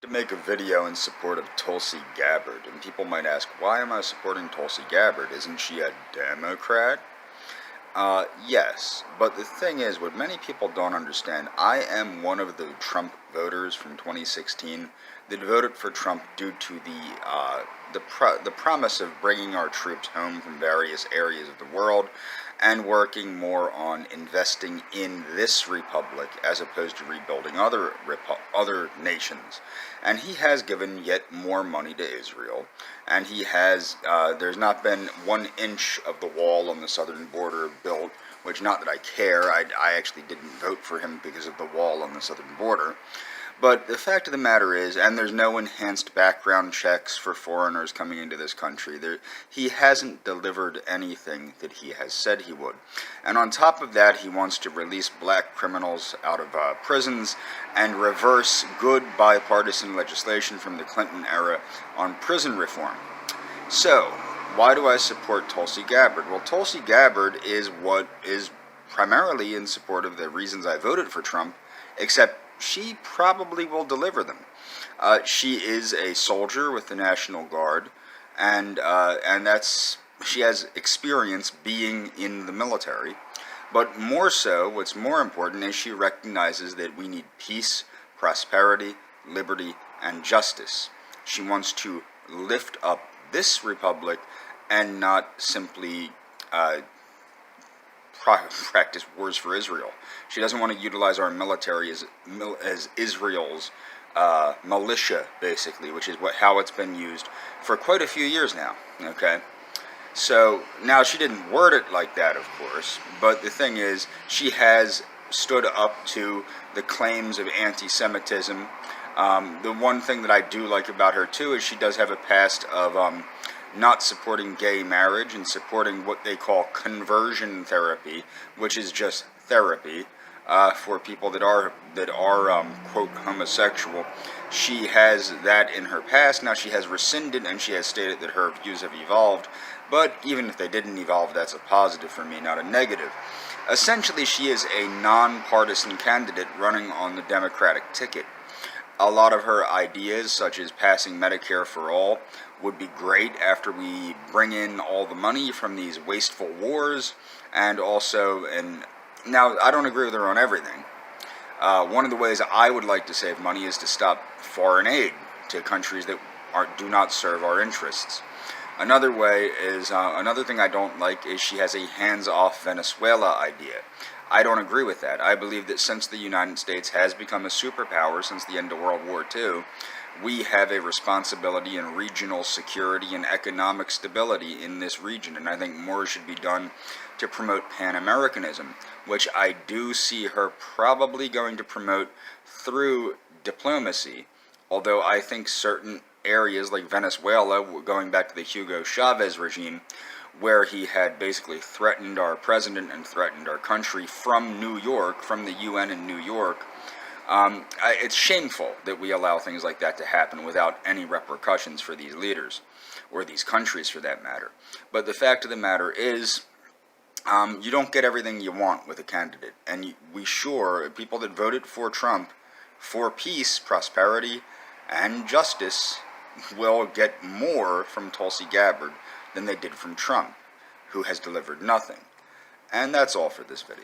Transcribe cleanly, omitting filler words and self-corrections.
To make a video in support of Tulsi Gabbard, and people might ask, why am I supporting Tulsi Gabbard? Isn't she a Democrat? Yes, but the thing is, what many people don't understand, I am one of the Trump voters from 2016 that voted for Trump due to the promise of bringing our troops home from various areas of the world and working more on investing in this republic as opposed to rebuilding other nations. And he has given yet more money to Israel, and he has, there's not been 1 inch of the wall on the southern border built, which, not that I care, I actually didn't vote for him because of the wall on the southern border. But the fact of the matter is, and there's no enhanced background checks for foreigners coming into this country, he hasn't delivered anything that he has said he would. And on top of that, he wants to release black criminals out of prisons and reverse good bipartisan legislation from the Clinton era on prison reform. So, why do I support Tulsi Gabbard? Well, Tulsi Gabbard is what is primarily in support of the reasons I voted for Trump, except she probably will deliver them. She is a soldier with the National Guard, and she has experience being in the military. But more so, what's more important is she recognizes that we need peace, prosperity, liberty, and justice. She wants to lift up this republic and not simply practice wars for Israel. She doesn't want to utilize our military as Israel's militia, basically, which is how it's been used for quite a few years now. Okay, so now she didn't word it like that, of course, but the thing is, she has stood up to the claims of anti-Semitism. The one thing that I do like about her too is she does have a past of not supporting gay marriage and supporting what they call conversion therapy, which is just therapy for people that are quote homosexual. She has that in her past. Now she has rescinded and she has stated that her views have evolved, but even if they didn't evolve, that's a positive for me, not a negative. Essentially, she is a nonpartisan candidate running on the Democratic ticket. A lot of her ideas, such as passing Medicare for all, would be great after we bring in all the money from these wasteful wars, and also, and now I don't agree with her on everything. One of the ways I would like to save money is to stop foreign aid to countries that do not serve our interests. Another way is, another thing I don't like is she has a hands-off Venezuela idea. I don't agree with that. I believe that since the United States has become a superpower since the end of World War II, we have a responsibility in regional security and economic stability in this region, and I think more should be done to promote Pan-Americanism, which I do see her probably going to promote through diplomacy, although I think certain areas like Venezuela, going back to the Hugo Chavez regime, where he had basically threatened our president and threatened our country from New York, from the UN in New York. It's shameful that we allow things like that to happen without any repercussions for these leaders, or these countries for that matter. But the fact of the matter is, you don't get everything you want with a candidate. And people that voted for Trump for peace, prosperity, and justice will get more from Tulsi Gabbard than they did from Trump, who has delivered nothing. And that's all for this video.